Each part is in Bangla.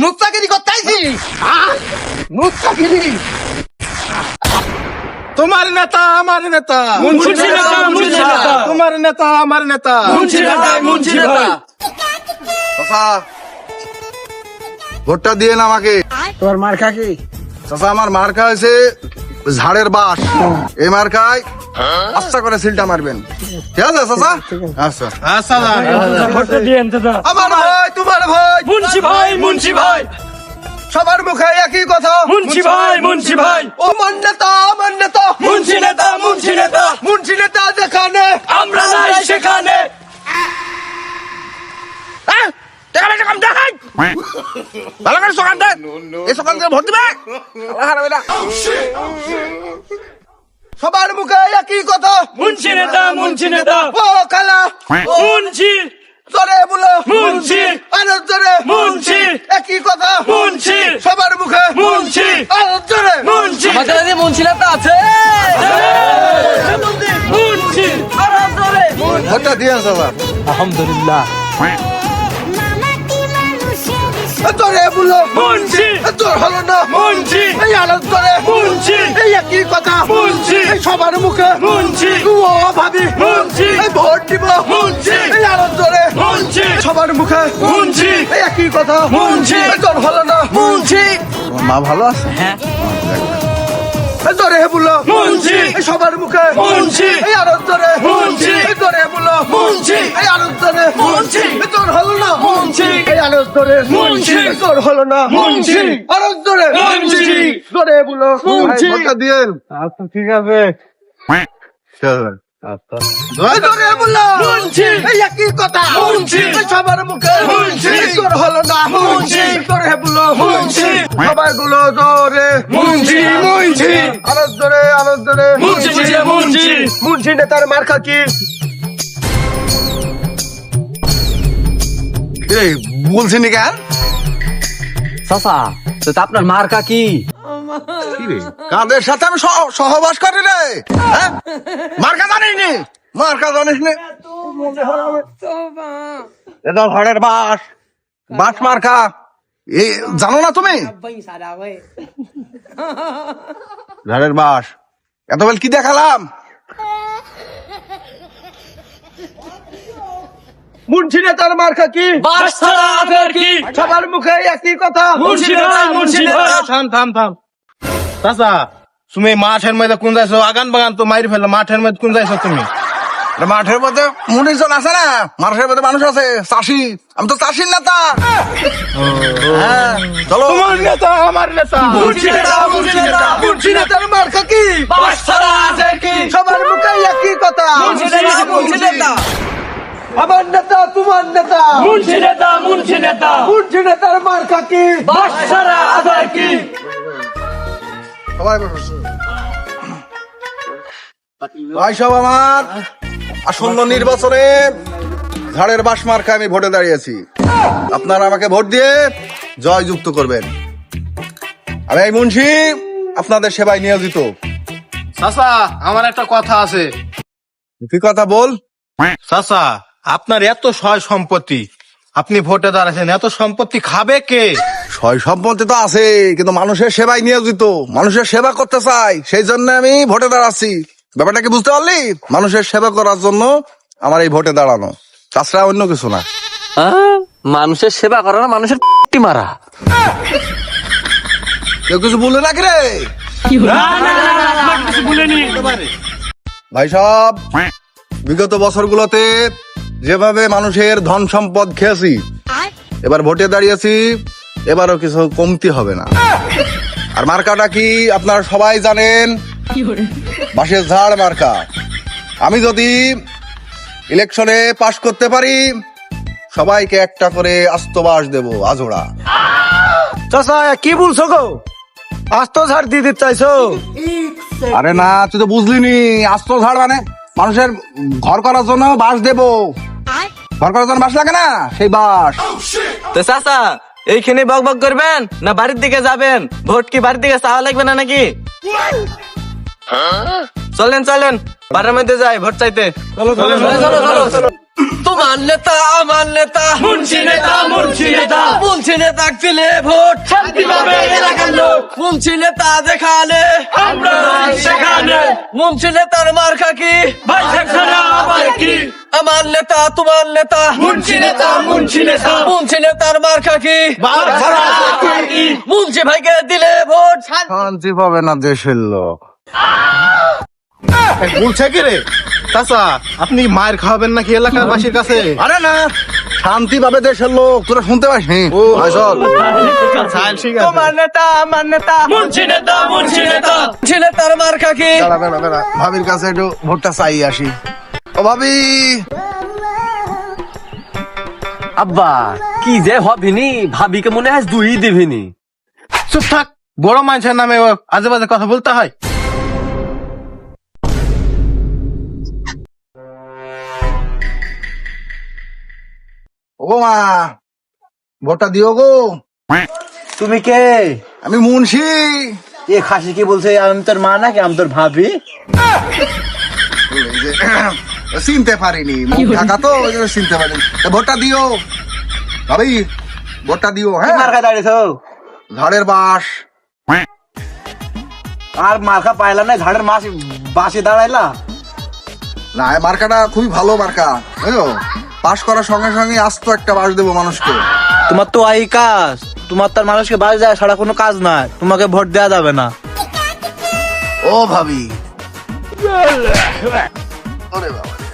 নুচ্চাগিরি করতেছি নুচ্চাগিরি। তোমার নেতা আমার নেতা, মুন্সি নেতা, মুন্সি নেতা। তোমার নেতা আমার নেতা, মুন্সি নেতা, মুন্সি নেতা। চাচা ভোটটা দিয়ে না আমাকে। তোমার মার্কা কি? চাচা আমার মার্কা হয়েছে ঝাড়ের বাস। এই মার্কায় আচ্ছা করে সিলটা মারবেন, ঠিক আছে চাচা? আচ্ছা আচ্ছা ভোটটা দিয়েন দাদা। আমার ভাই তোমার ভাই মুন্সি ভাই, মুন্সি ভাই, সবার মুখে একই কথা। মুন্সি ভাই, মুন্সি ভাই। ও মান নেতা আমার নেতা, মুন্সি নেতা, মুন্সি নেতা। মুন্সি নেতা যেখানে আমরা নাই সেখানে। টাকা পয়সা কম দেখাই, ভালো করে সকাল দেন। এই সকাল দিয়ে ভোট দিবে সবার মুখে একই কথা। মুন্সি নেতা, মুন্সি নেতা। ও খালা মুন্সি, জোরে বলো মুন্সি, আরো জোরে মুন্সি, একই কথা। মুন্সি, সবার মুখে মুন্সি, আরো জোরে মুন্সি। আমাদের এখানে মুন্সি নেতা আছে। মুন্সি, ভোটটা দিয়ে সবার আলহামদুলিল্লাহ। জোরে বলো মুন্সি, জোর হলো না মুন্সি, এই আরো জোরে মুন্সি, এই একই কথা। মুন্সি, এই সবার মুখে মুন্সি, ও ভাবি মুন্সি, এই ভোট দিব মুন্সি, এই আরো জোরে মুন্সি, সবার মুখে মুন্সি, এই একই কথা। মুন্সি, জোর হলো না মুন্সি। মা ভালো আছে? হ্যাঁ। জোরে বলো মুন্সি, এই সবার মুখে মুন্সি, এই আরো জোরে মুন্সি, এই জোরে বলো মুন্সি, এই আরো জোরে মুন্সি, এই জোর হলো না মুন্সি, এই আরো জোরে মুন্সি, এই জোর হলো না মুন্সি, আরো জোরে মুন্সি, জোরে বলো মুন্সি। ভোটটা দিয়েন। আচ্ছা ঠিক আছে। এই জোরে বলো মুন্সি, এই একই কথা। মুন্সি, এই সবার মুখে মুন্সি, এই জোর হলো না মুন্সি, জোরে বলো মুন্সি, সবাই গুলো জোরে মুন্সি, মুন্সি, আরো জোরে আরো জোরে মুন্সি, মুন্সি। মুন্সি নেতার মার্কা কি? বলছি নি কেন? চাচা তো আপনার মার্কা কি? কাদের সাথে আমি সহবাস করি রে? হ্যাঁ? মার্কা জানিস নি? মার্কা জানিস নি? এটা ঘরের বাস, বাস মার্কা। এই জানো না তুমি? ঘরের বাস। এত বেল কি দেখালাম? মুন্সি নেতার মার্কা কি? বাস ছাড়া আর কি? সবার মুখে একই কথা। মুন্সি ভাই, মুন্সি ভাই। থাম চাচা, তুমি মাঠের মধ্যে কোন যাইছো? আগান বাগান তো মাইর ফেলো। মাঠের মধ্যে কোন যাইছো তুমি? মাঠের মধ্যে মুনিজন আছে না, মাঠের মধ্যে মানুষ আছে, চাষি। আমি তো চাষির নেতা। হ্যাঁ, চলো। তোমার নেতা আমার নেতা। মুন্সি নেতা, মুন্সি নেতা। মুন্সি নেতার মার্কা কি? বাস ছাড়া আর কি? সবার মুখে একই কথা। মুন্সি নেতা, মুন্সি নেতা। আমার নেতা তোমার নেতা। মুন্সি নেতা, মুন্সি নেতা। মুন্সি নেতার মার্কা কি? বাস ছাড়া আর কি? সবাই বসো। ভাই সব আমার আসন্ন নির্বাচনে ঝাড়ের বাস মার্কা আমি ভোটে দাঁড়িয়েছি। আপনারা আমাকে ভোট দিয়ে জয়যুক্ত করবেন। আমি এই মুন্সি আপনাদের সেবায় নিয়োজিত। চাচা আমার একটা কথা আছে। কি কথা বল? চাচা আপনার এত সয় সম্পত্তি, আপনি ভোটে দাঁড়াচ্ছেন, এত সম্পত্তি খাবে কে? সয় সম্পত্তি তো আছে, কিন্তু মানুষের সেবায় নিয়োজিত, মানুষের সেবা করতে চাই, সেই জন্য আমি ভোটে দাঁড়াচ্ছি। ব্যাপারটা কি বুঝতে পারলি? মানুষের সেবা করার জন্য আমার এই ভোটে দাঁড়ানো, তাছাড়া অন্য কিছু না। মানুষের সেবা করা না, মানুষের মারা। কেউ কিছু বলে নাকি রে? কিছু বলেনি। ভাই সব বিগত বছরগুলোতে যেভাবে মানুষের ধন সম্পদ খেয়েছি, এবার ভোটে দাঁড়িয়েছি, এবারও কিছু কমতি হবে না। আর মার্কাটা কি আপনারা সবাই জানেন, বাঁশের ঝাড় মার্কা। আমি যদি ইলেকশনে পাশ করতে পারি, সবাইকে একটা করে আস্ত বাস দেবো, আজোড়া। চাচা কি বলছো গো? আস্ত ঝাড় দিয়ে দিতে চাইছো? আরে না, তুই তো বুঝলি নি। আস্ত ঝাড় মানে মানুষের ঘর করার জন্য বাঁশ দেবো। ঘর করার জন্য বাঁশ লাগে না, সেই বাঁশ। তো চাচা এইখানে বক বক করবেন না বাড়ির দিকে যাবেন? ভোট কি বাড়ির দিকে চাওয়া লাগবে না নাকি? চলেন চলেন বাড়ির মধ্যে যাই ভোট চাইতে। চলো তোমার নেতা আমার নেতা মুন্সি নেতা মুন্সি নেতা মুন্সি নেতা দিলে ভোট শান্তি পাবে এলাকার লোক মুন্সি নেতা দেখালে আমরা নাই সেখানে মুন্সি নেতার মার্কা কি ভাই ছাড়া আবার কি আমার নেতা তোমার নেতা মুন্সি নেতা মুন্সি নেতা মুন্সি নেতার মার্কা কি বার ছাড়া আবার কি মুন্সি ভাইকে দিলে ভোট শান্তি পাবে না দেশের লোক। বলছে কি রে চাচা, আপনি মায়ের খাওয়াবেন নাকি এলাকাবাসীর কাছে? আরে না, শান্তি পাবে দেশের লোক, তোরা শুনতে পাস? ও চল। আচ্ছা, ঠিক আছে। তোমার নেতা আমার নেতা মুন্সি নেতা মুন্সি নেতা মুন্সি নেতার মার্কা কি দাঁড়া, দাঁড়া, দাঁড়া। ভাবির কাছে একটু ভোটটা চাই আসি। ও ভাবি, আব্বা কি যে হবিনি, ভাবিকে মনে হয় দুই দিবিনি। চুপ থাক, বড় মানুষের নামে আজে বাজে কথা বলতে হয়। ও মা, ভোটটা দিও গো। তুমি কে? আমি মুন্সি। এ খাসি কি বলছে আমি তোর মা নাকি আমি তোর ভাবি? এই যে, চিনতে পারিনি, মুখ ঢাকা তো, ওই জন্য চিনতে পারিনি। তা ভোটটা দিও ভাবি, ভোটটা দিও। হ্যাঁ, মার্কা দাঁড়িয়েছ ঝড়ের বাস। আর মার্কা পাইলা না, ঝাড়ের মাছ বাসে দাঁড়াইলা। না, এই মার্কাটা খুবই ভালো মার্কা, বুঝলো? পাস করার সঙ্গে সঙ্গে আস্ত একটা বাস দেবো মানুষকে। তোমার তো এই কাজ, তোমার তার মানুষকে বাস দেয় ছাড়া কোনো কাজ নাই, তোমাকে ভোট দেওয়া যাবে না। ও ভাবি, ওরে বাবা রে।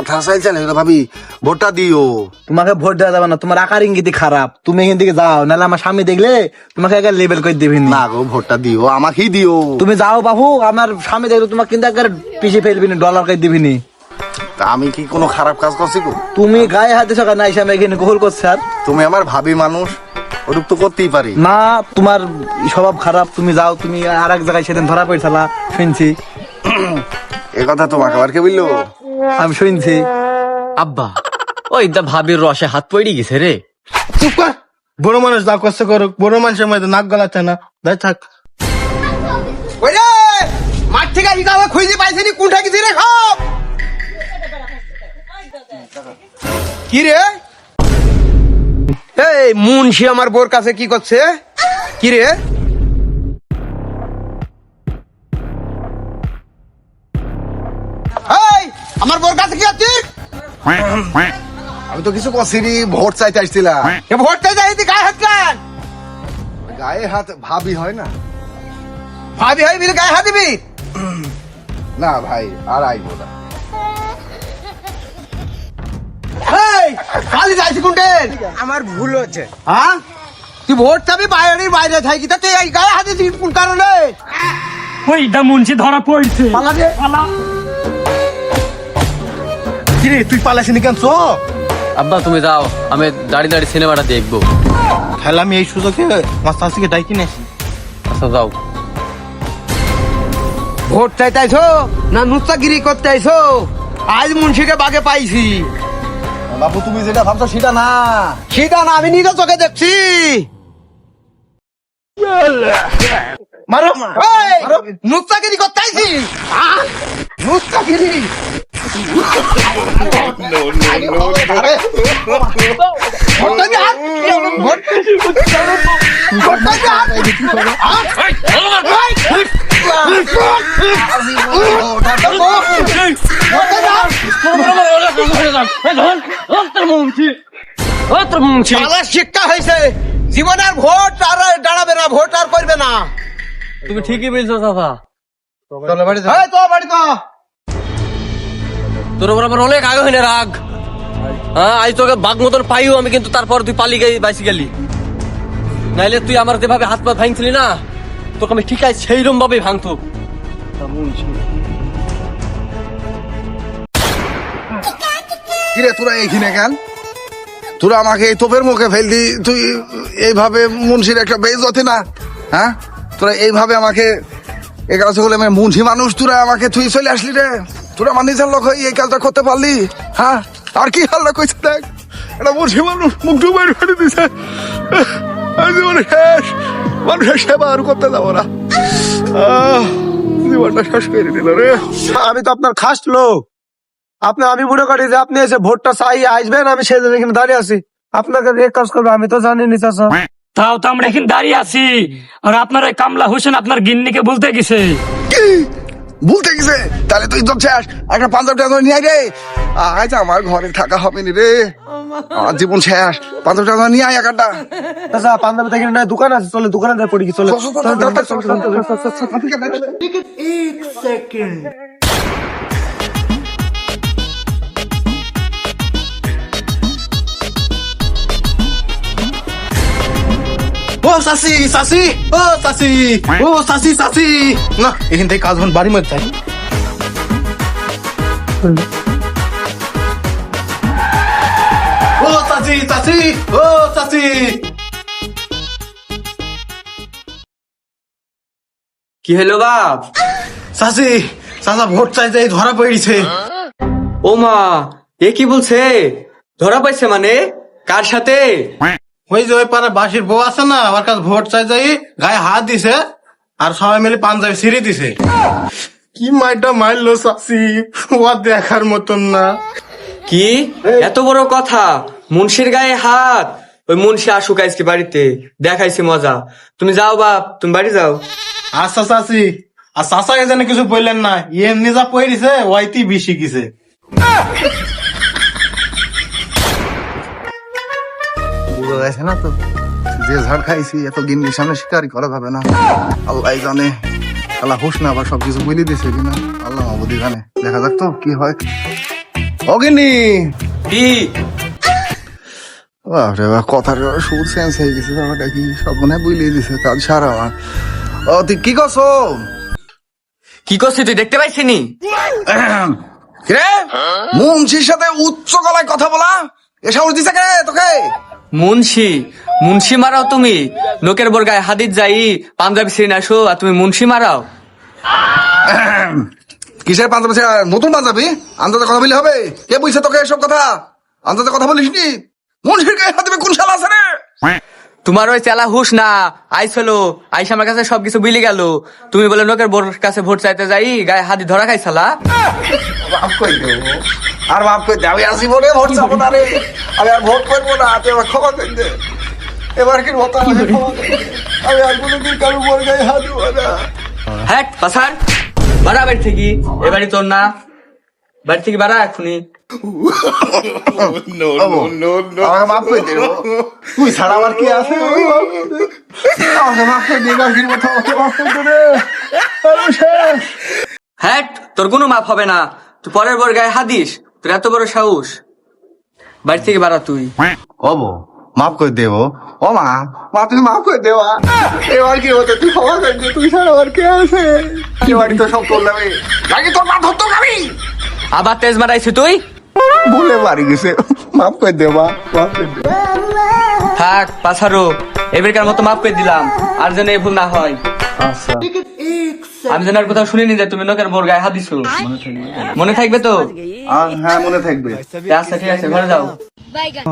ঠাসাই চলে ভাবি, ভোটটা দিও। তোমাকে ভোট দেওয়া যাবে না, তোমার আকার ইঙ্গিতি খারাপ, তুমি এখান থেকে যাও, নাহলে আমার স্বামী দেখলে তোমাকে একটা লেবেল করে দিবি না গো, ভোটটা দিও, আমাকেই দিও। তুমি যাও বাবু, আমার স্বামী দেখলে তোমাকে কিন্তু একবার পিছিয়ে ফেলবি না, ডলার করে দিবি নি। তা আমি কি কোনো খারাপ কাজ করছি গো? তুমি গায়ে হাতে সকাল নাই স্বামী এখানে গোল করছে আর তুমি আমার ভাবি মানুষ, ওরূপ তো করতেই পারি। না, তোমার স্বভাব খারাপ, তুমি যাও, তুমি আর এক জায়গায় সেদিন ধরা পড়ছিলা শুনছি। এ কথা তোমাকে আবার কে বললো? আমি শুনছি। আব্বা ওই দা ভাবির রসে হাত পড়ে গেছে রে। চুপ কর, বড় মানুষ যা করছে করুক, বড় মানুষের মধ্যে নাক গলাচ্ছে না, যাই থাক। মাঠ থেকে আসি তাহলে খুঁজে পাইছিনি কোনটা কিছু রে খাও কি রে? এই মুন্সি আমার বোর কাছে কি করছে? কি রে? এই আমার বোর কাছে কি আছিস? আমি তো কিছু করছিনি, ভোট চাইতে আসছিলাম। এ ভোট চাইতে আসি গায়ে হাত কেন? গায়ে হাত ভাবি হয় না? ভাবি হয় বিলে গায়ে হাত দিবি? না ভাই, আর আইবো না। এই কালি যাইছি কোনটে? আমার ভুল হচ্ছে। হ্যাঁ, তুই ভোট চাবি বাইরের বাইরে থাকি, তা তুই এই গায়ে হাতে দিবি কোন কারণে? ওই দা মুন্সি ধরা পড়ছে পালা রে। পালা কিরে তুই পালাসিনি কেন? চো আব্বা তুমি যাও, আমি দাঁড়িয়ে দাঁড়িয়ে সিনেমাটা দেখবো। তাহলে আমি এই সুযোগে মাস্টারকে ডাইকি নিয়েছি। আচ্ছা যাও। ভোট চাইতে আইছো না নুস্তাগিরি করতে আইছো? আজ মুন্সিকে বাগে পাইছি। বাবু, তুমি যেটা ভাবছো সেটা না। সেটা না, আমি নিজে চোখে দেখছি। মারো এই, নুস্তাগিরি করতে আইছি। আহ, নুস্তাগিরি। ভোট চাইতে হাত। ভোট- ভোট চাইতে হাত। শালা শিক্ষা হয়েছে, জীবনে আর ভোট আর দাঁড়াবে না, ভোট আর করবে না। তুমি ঠিকই বলছো চাচা, এই তো বাড়ি তো। তোর উপর আমার অনেক আগে হইলে রাগ। হ্যাঁ, আজ তোকে বাঘ মতন পাইও আমি, কিন্তু তারপর তুই পালিয়ে গেলি, বাইসি গেলি। নাইলে তুই আমার যেভাবে হাত পা ভাঙছিলি না, তোকে আমি ঠিক আছে সেইরকম ভাবেই ভাঙতো। কিরে তোরা এইখানে কেন? তোরা আমাকে এই তোপের মুখে ফেল দি, তুই এইভাবে মুন্সির একটা বেইজ্জতি না? হ্যাঁ, তোরা এইভাবে আমাকে এই কাজটা করলে, আমি মুন্সি মানুষ, তোরা আমাকে তুই চলে আসলি রে। তোরা আমার নিজের লোক হয়ে এই কাজটা করতে পারলি? হ্যাঁ, আর কি হাল্লা কইছে দেখ, এটা মুন্সি মানুষ মুখ ডুবাই ফেলে দিছে। আমি জীবনে শেষ, মানুষের সেবা আর করতে যাবো না। জীবনটা শেষ করে দিল রে। আমি তো আপনার খাস লোক। আমি মনে করি যে আপনি এসে ভোটটা চাই আসবেন, আমি সেই জন্য এখানে দাঁড়িয়ে আছি। আপনাকে এক কাজ করবো, আমি তো জানি নি চাচা। তাও তো আমরা এখানে দাঁড়িয়ে আছি, আর আপনার ওই কামলা হোসেন আপনার গিন্নিকে বলতে গেছে। কি ভুলতে গেছে? তাহলে তুই ইজ্জত শেষ। একটা 5,000 টাকা নিয়ে আয় রে। আজ আমার ঘরে থাকা হবে নি রে, আমার জীবন শেষ। 5,000 টাকা নিয়ে আয় একটা। চাচা পাঞ্জাবে থেকে না দোকান আছে, চলে দোকানে যাই পড়ি কি চলে। ও চাচি চাচি, ও চাচি, ও চাচি চাচি, না এখান থেকে কাজ হন বাড়ি মধ্যে যাই। ও চাচি চাচি, ও চাচি। কি হলো বাপ? চাচি চাচা ভোট চাইতে ধরা পড়েছে। ও মা, এ কি বলছে? ধরা পাইছে মানে? কার সাথে? ওই যে ওই পারে বাসির বউ আছে না, আমার কাছে ভোট চাই যাই, গায়ে হাত দিছে আর সবাই মিলে পাঞ্জাবি ছিঁড়ে দিছে। কি মাইটা মারলো চাচি, ও দেখার মতন না। কি এত বড় কথা? মুন্সির গায়ে হাত? ওই মুন্সি আসুক আজকে বাড়িতে, দেখাইছে মজা। তুমি যাও বাপ, তুমি বাড়ি যাও। আচ্ছা চাচি, আর চাচা এখানে কিছু বললেন না, এমনি যা পড়েছে ওইটি বেশি গেছে। বুঝা যাচ্ছে না তো, যে ঝাড় খাইছি এত গিন্নির সামনে শিকারি করা যাবে না। আল্লাহ জানে, আল্লাহ হুশ না আবার সবকিছু বলে দিছে কিনা, আল্লাহ অবধি জানে। দেখা যাক তো কি হয়। ও গিন্নি, কি বাপরে বাপ, কথার সুর চেঞ্জ হয়ে গেছে। ব্যাপারটা কি সব মনে হয় বুঝলিয়ে দিছে, কাজ সারা আমার। ও তুই কি করছো? কি করছিস তুই দেখতে পাইছিনি? রে মুন্সির সাথে উচ্চ গলায় কথা বলা, এ সাহস দিছে কে তোকে? মুন্সি? মুন্সি মারাও তুমি? লোকের বোর গায়ে হাদিস যাই পাঞ্জাবি ছিঁড়ে আসো আর তুমি মুন্সি মারাও? কিসের পাঞ্জাবি? নতুন পাঞ্জাবি? আন্দাজে কথা বললে হবে? কে বুঝছে তোকে এসব কথা? আন্দাজে কথা বলিস নি? মুন্সির গায়ে হাত দিবে কোন শালা আছে রে? তোমার ওই চেলা হুশ না, আইস হলো আইস আমার কাছে সবকিছু বিলি গেল। তুমি বলে লোকের বোর কাছে ভোট চাইতে যাই গায়ে হাতি ধরা খাইছালা। বাপ কই দেবো আর বাপ কই দে, আমি আসি বলে ভোট চাবো না রে। আমি আর ভোট করবো না, তুই আমার ক্ষমা করে দে। এবার কি মতো আমাকে ক্ষমা করে দে। আমি আর কোনোদিন কারো বোর গায়ে হাত দেবো না। হ্যাঁ পাসার বাড়া বাড়ি থেকে, এবারই তোর না, বাড়ি থেকে বাড়া এখনই। আমাকে মাফ করে দে রে। তুই ছাড়া আমার কি আছে? আমাকে মাফ করে দে, গাছির মতো আমাকে মাফ করে দে রে। আমি শেষ। হ্যাঁ তোর কোনো মাপ হবে না, তুই পরের বোর গায়ে হাদিস, তোর এত বড় সাহস? বাড়ি থেকে বাড়া তুই। ওবো মাফ করে দেবো। ও মা, মা তুমি মাফ করে দেওয়া। এবার কি হতো? তুই ক্ষমা করে দে, তুই ছাড়া আমার কে আছে? এবারই তো সব তোর নামে, নাকি তোর মা ধরতো আমি? আবার তেজ মারাইছি তুই? ভুলে বাড়ি গেছে, মাফ করে দেওয়া, মাফ করে দে। থাক পাসারো, এবারকার মতো মাফ করে দিলাম, আর যেন এই ভুল না হয়। আচ্ছা আমি যেন আর কোথাও শুনিনি যে তুমি লোকের বোর গায়ে হাত দিছো। মনে থাকবে তো? হ্যাঁ মনে থাকবে। আচ্ছা ঠিক আছে, ঘরে যাও। Bye, guys.